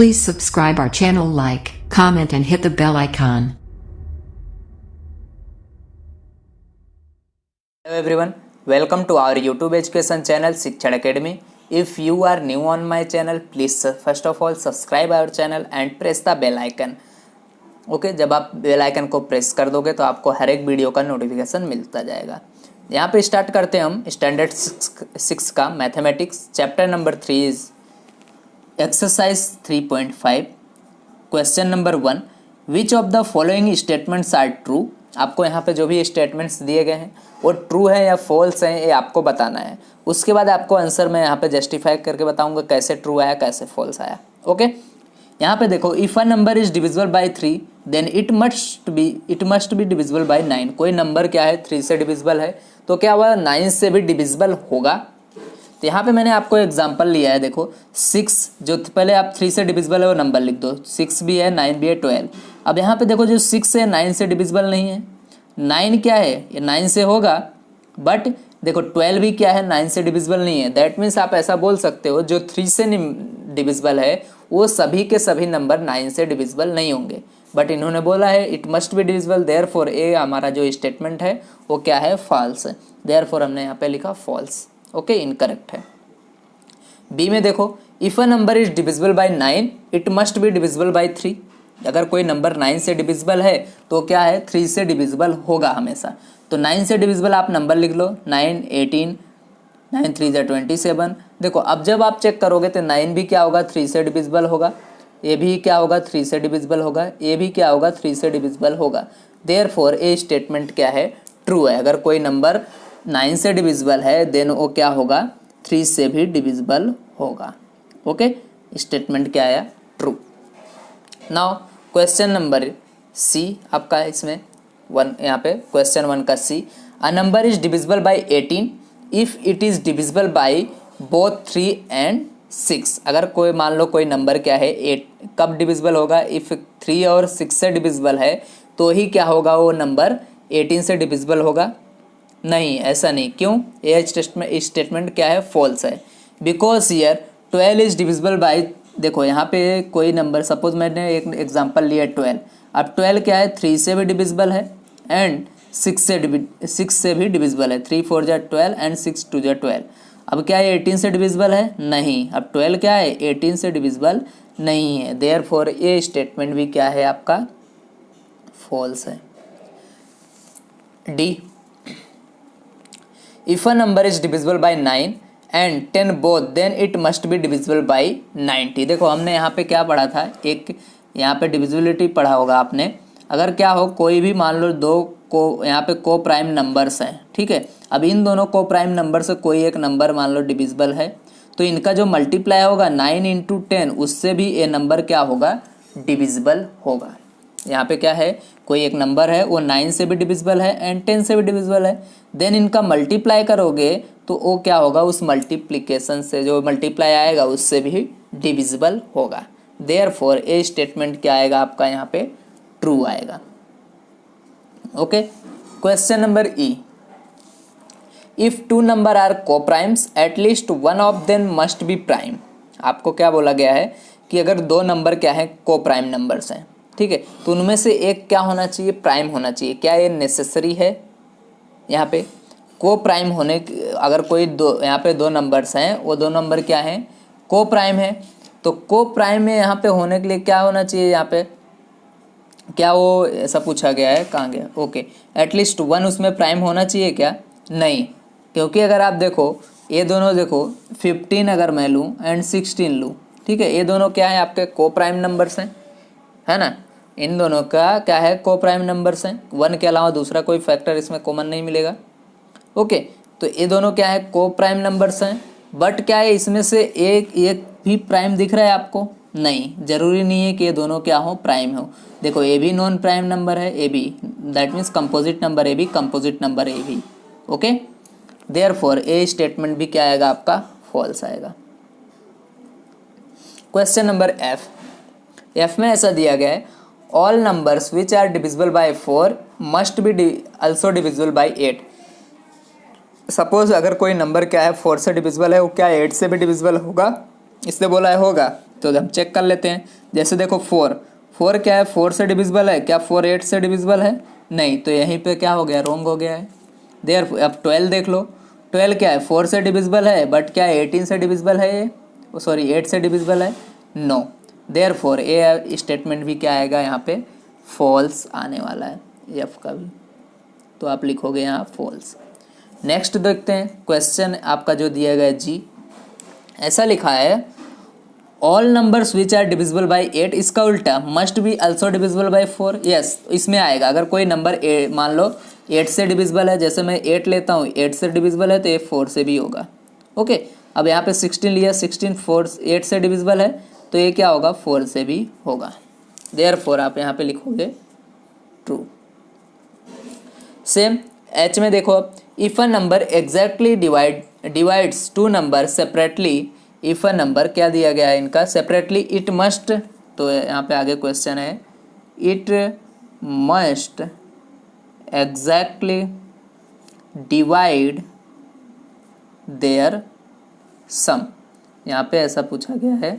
Please subscribe our channel, like, comment and hit the bell icon. Hello everyone, welcome to our YouTube education channel Shikshan Academy. If you are new on my channel, please first of all subscribe our channel and press the bell icon. Okay जब आप bell icon को press कर दोगे तो आपको हर एक video का notification मिलता जाएगा। यहाँ पे स्टार्ट करते हैं हम स्टैंडर्ड 6 का mathematics chapter number 3 is exercise 3.5 question number 1 which of the following statements are true. आपको यहाँ पे जो भी स्टेटमेंट्स दिए गए हैं वो ट्रू है या फॉल्स हैं ये आपको बताना है। उसके बाद आपको आंसर मैं यहाँ पे जस्टिफाई करके बताऊँगा कैसे ट्रू आया कैसे फॉल्स आया। ओके यहाँ पे देखो if a number is divisible by 3 then it must be divisible by 9। कोई नंबर क्या है 3 से डिविजिबल है तो क्या हुआ 9 से भी डिविजिबल होगा। तो यहाँ पे मैंने आपको एग्जांपल लिया है, देखो 6 जो पहले आप 3 से डिविजिबल है वो नंबर लिख दो, 6 भी है 9 भी है 12। अब यहाँ पे देखो जो 6 है 9 से डिविजिबल नहीं है, 9 क्या है ये 9 से होगा, बट देखो 12 भी क्या है 9 से डिविजिबल नहीं है। दैट मीन्स आप ऐसा बोल सकते हो जो 3 से डिविजिबल है वो सभी के सभी नंबर 9 से डिविजिबल नहीं होंगे, बट इन्होंने बोला है it must be divisible, therefore a हमारा जो स्टेटमेंट है वो क्या है फॉल्स है, देयरफॉर हमने यहाँ पे लिखा फॉल्स। ओके इनकरेक्ट है। बी में देखो if a number is divisible by 9 it must be divisible by 3। अगर कोई नंबर 9 से डिविजिबल है तो क्या है 3 से डिविजिबल होगा हमेशा। तो 9 से डिविजिबल आप नंबर लिख लो 9 18 9 3 27। देखो अब जब आप चेक करोगे तो 9 भी क्या होगा 3 से डिविजिबल होगा, ये भी क्या होगा 3 से डिविजिबल होगा, ये भी क्या होगा 3 से डिविजिबल होगा। देयरफॉर ए स्टेटमेंट क्या है ट्रू है। अगर कोई नंबर 9 से डिविजिबल है देन वो क्या होगा 3 से भी डिविजिबल होगा। ओके स्टेटमेंट क्या आया true. Now question number C आपका इसमें 1 यहाँ पे क्वेश्चन 1 का C a number is divisible by 18 if it is divisible by both 3 and 6। अगर कोई मान लो कोई नंबर क्या है 8 कब डिविजिबल होगा इफ 3 और 6 से डिविजिबल है तो ही क्या होगा वो नंबर 18 से डिविजिबल होगा। नहीं ऐसा नहीं, क्यों ये स्टेटमेंट क्या है फॉल्स है। Because here 12 is divisible bye, देखो यहाँ पे कोई नंबर सपोज मैंने एक एग्जांपल लिया 12, अब 12 क्या है 3 से भी डिविजिबल है एंड 6 से भी डिविजिबल है, 3 4 जा 12 एंड 6 2 जा 12। अब क्या है 18 से डिविजिबल है नहीं, अब 12 क्या है 18 से डिविजिबल नहीं है, देयरफॉर ये स्टेटमेंट भी क्या है आपका फॉल्स है। D if a number is divisible by 9 and 10 both then it must be divisible by 90। देखो हमने यहाँ पे क्या पढ़ा था, एक यहाँ पे डिविजिबिलिटी पढ़ा होगा आपने। अगर क्या हो कोई भी मान लो दो को यहाँ पे को प्राइम नंबर्स हैं, ठीक है, अब इन दोनों को प्राइम नंबर से कोई एक नंबर मान लो डिविजिबल है तो इनका जो मल्टीप्लाई होगा 9 × 10 उससे भी ये नंबर क्या होगा डिविजिबल होगा। यहाँ पे क्या है कोई एक नंबर है वो 9 से भी डिविजिबल है एंड 10 से भी डिविजिबल है, देन इनका मल्टीप्लाई करोगे तो वो क्या होगा उस मल्टीप्लिकेशन से जो मल्टीप्लाई आएगा उससे भी डिविजिबल होगा। देयरफॉर ए स्टेटमेंट क्या आएगा आपका यहाँ पे ट्रू आएगा। Okay question number E if 2 number are co primes at least one of them must be prime. आपको क्या बोला गया है कि अगर 2 नंबर क्या है को प्राइम नंबर्स हैं, ठीक है, तो उनमें से एक क्या होना चाहिए प्राइम होना चाहिए। क्या ये नेसेसरी है यहाँ पे को प्राइम होने, अगर कोई यहाँ पे 2 नंबर्स हैं वो 2 नंबर क्या हैं को प्राइम है, तो को प्राइम में यहाँ पे होने के लिए क्या होना चाहिए, यहाँ पे क्या वो ऐसा पूछा गया है कहाँ गया। ओके एटलीस्ट 1 उसमें प्राइम होना चाहिए क्या, नहीं, क्योंकि अगर आप देखो ये दोनों देखो 15 अगर मैं लूँ एंड 16 लूँ, ठीक है, ये दोनों क्या है आपके को प्राइम नंबर्स हैं, है ना, इन दोनों का क्या है को प्राइम नंबर्स हैं, 1 के अलावा दूसरा कोई फैक्टर इसमें कॉमन नहीं मिलेगा। ओके तो ये दोनों क्या है को प्राइम नंबर्स हैं, बट क्या है इसमें से एक भी प्राइम दिख रहा है आपको, नहीं, जरूरी नहीं है कि ये दोनों क्या हो प्राइम हो। देखो ए भी नॉन प्राइम नंबर है, A B that means composite number A B, composite number A B. Okay therefore A statement भी क्या आएगा आपका फॉल्स आएगा। क्वेश्चन नंबर एफ में ऐसा दिया गया है all numbers which are divisible by 4 must be also divisible by 8। Suppose अगर कोई नंबर क्या है 4 से डिविजिबल है वो क्या 8 से भी डिविजिबल होगा, इसलिए बोला है होगा, तो हम चेक कर लेते हैं। जैसे देखो 4 क्या है, 4 से डिविजिबल है क्या? 4 8 से डिविजिबल है नहीं, तो यहीं पे क्या हो गया, रॉन्ग हो गया है। देयर अब 12 देख लो, 12 क्या है, 4 से डिविजिबल है, बट क्या 18 से डिविजिबल है ये, सॉरी 8 से डिविजिबल है, नो। देयरफॉर ए स्टेटमेंट भी क्या आएगा यहाँ पे, फॉल्स आने वाला है, एफ का भी, तो आप लिखोगे यहाँ फॉल्स। नेक्स्ट देखते हैं क्वेश्चन आपका जो दिया गया जी, ऐसा लिखा है all numbers which are divisible by 8, इसका उल्टा must be also divisible by 4। Yes, इसमें आएगा अगर कोई नंबर मान लो 8 से डिविजिबल है, जैसे मैं 8 लेता हूँ, 8 से डिविजिबल है तो ये 4 से भी होगा। ओके, अब यहाँ पे 16 लिया, 16 8 से डिविजिबल है तो ये क्या होगा, 4 से भी होगा। देयरफॉर आप यहाँ पे लिखोगे ट्रू। सेम एच में देखो, if a number exactly divides two number separately, if a number क्या दिया गया है इनका, सेपरेटली इट मस्ट, तो यहाँ पे आगे क्वेश्चन है, it must exactly divide their sum. यहाँ पे ऐसा पूछा गया है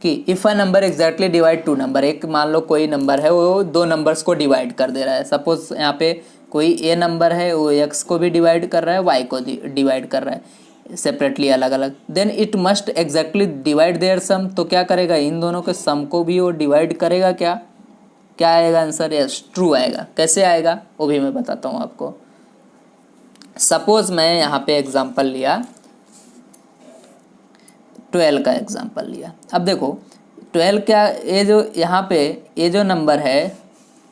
कि if a number exactly divide two number, एक मान लो कोई नंबर है वो दो नंबर्स को डिवाइड कर दे रहा है। सपोज यहाँ पे कोई ए नंबर है वो एक्स को भी डिवाइड कर रहा है, वाई को डिवाइड कर रहा है सेपरेटली अलग अलग, then it must exactly divide their sum, तो क्या करेगा, इन दोनों के सम को भी वो डिवाइड करेगा। क्या क्या आएगा आंसर, यस ट्रू आएगा। कैसे आएगा वो भी मैं बताता हूँ आपको। सपोज मैं यहाँ पे एग्जांपल लिया 12 का एग्जांपल लिया। अब देखो 12 क्या, ये जो यहाँ पे ये जो नंबर है,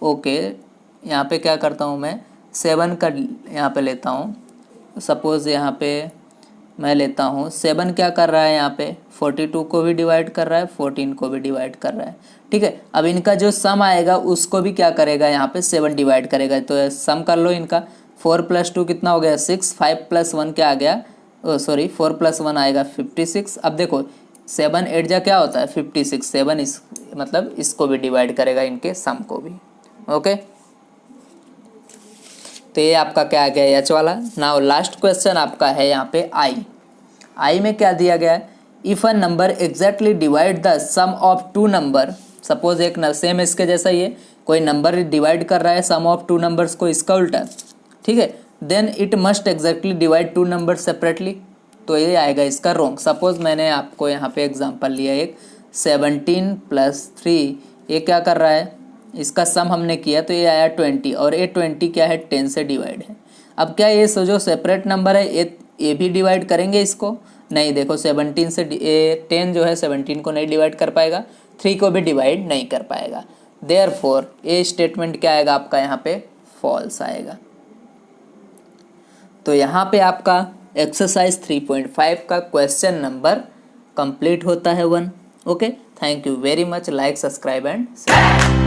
ओके यहाँ पे क्या करता हूँ मैं 7 का यहाँ पे लेता हूँ। सपोज़ यहाँ पे मैं लेता हूँ 7 क्या कर रहा है यहाँ पे 42 को भी डिवाइड कर रहा है, 14 को भी डिवाइड कर रहा है। ठीक है, अब इनका जो सम आएगा उसको भी क्या करेगा, यहाँ पे 7 डिवाइड करेगा। तो सम कर लो इनका, 4 + 2 कितना हो गया 6, 5 + 1 क्या आ गया, सॉरी 4 + 1 आएगा 56। अब देखो 7 8 जा क्या होता है 56, 7 इस मतलब इसको भी डिवाइड करेगा, इनके सम को भी। ओके, तो ये आपका क्या आ गया एच वाला। नाउ लास्ट क्वेश्चन आपका है यहाँ पे आई में क्या दिया गया है, if a number exactly divide the sum of two number. Suppose एक सेम इसके जैसा ही है, कोई नंबर डिवाइड कर रहा है सम ऑफ टू नंबर्स को, इसका उल्टा, ठीक है, then it must exactly divide two number separately, तो ये आएगा इसका रॉन्ग। सपोज मैंने आपको यहाँ पे एग्जांपल लिया एक 17 + 3, ये क्या कर रहा है, इसका सम हमने किया तो ये आया 20, और ये 20 क्या है 10 से डिवाइड है। अब क्या ये जो सेपरेट नंबर है ये भी डिवाइड करेंगे इसको, नहीं, देखो 17 से 10 जो है 17 को नहीं डिवाइड कर पाएगा, 3 को भी डिवाइड नहीं कर पाएगा। देयरफॉर ये स्टेटमेंट क्या आएगा आपका यहाँ पे फॉल्स आएगा। तो यहाँ पे आपका एक्सरसाइज 3.5 का क्वेश्चन नंबर कंप्लीट होता है 1। Okay, thank you very much, like subscribe and share.